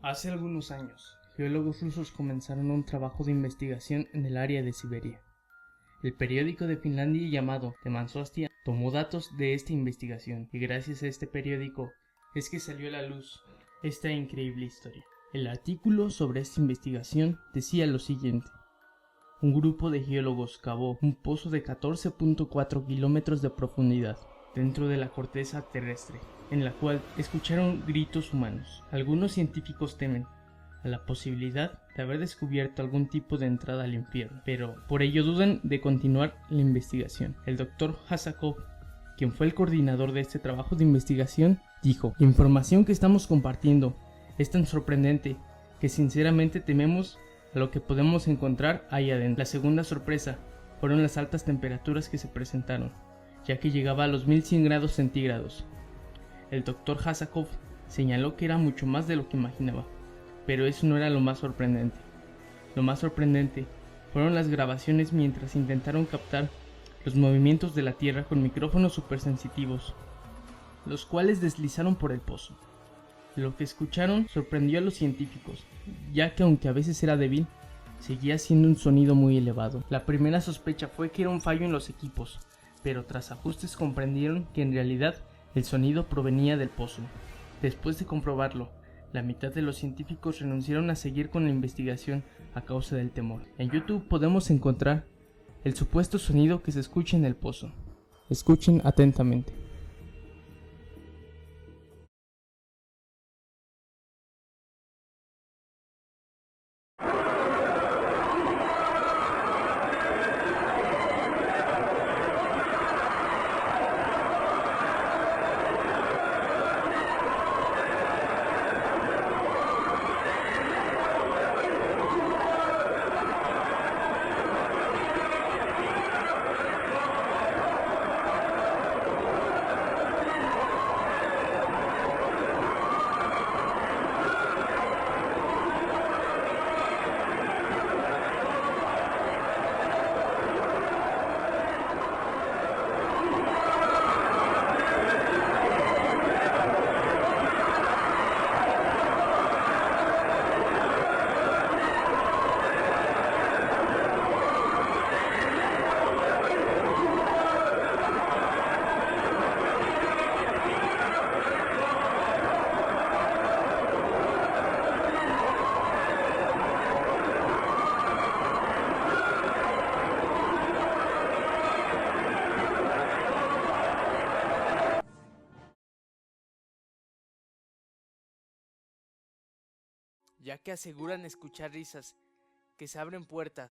Hace algunos años, geólogos rusos comenzaron un trabajo de investigación en el área de Siberia. El periódico de Finlandia llamado Temasostia tomó datos de esta investigación y gracias a este periódico es que salió a la luz esta increíble historia. El artículo sobre esta investigación decía lo siguiente. Un grupo de geólogos cavó un pozo de 14.4 kilómetros de profundidad dentro de la corteza terrestre, en la cual escucharon gritos humanos. Algunos científicos temen a la posibilidad de haber descubierto algún tipo de entrada al infierno, pero por ello dudan de continuar la investigación. El doctor Hasakov, quien fue el coordinador de este trabajo de investigación, dijo: "La información que estamos compartiendo es tan sorprendente que sinceramente tememos a lo que podemos encontrar ahí adentro". La segunda sorpresa fueron las altas temperaturas que se presentaron, ya que llegaba a los 1100 grados centígrados. El doctor Hasakov señaló que era mucho más de lo que imaginaba, pero eso no era lo más sorprendente. Lo más sorprendente fueron las grabaciones mientras intentaron captar los movimientos de la Tierra con micrófonos supersensitivos, los cuales deslizaron por el pozo. Lo que escucharon sorprendió a los científicos, ya que aunque a veces era débil, seguía siendo un sonido muy elevado. La primera sospecha fue que era un fallo en los equipos, pero tras ajustes comprendieron que en realidad el sonido provenía del pozo. Después de comprobarlo, la mitad de los científicos renunciaron a seguir con la investigación a causa del temor. En YouTube podemos encontrar el supuesto sonido que se escucha en el pozo. Escuchen atentamente. Ya que aseguran escuchar risas que se abren puertas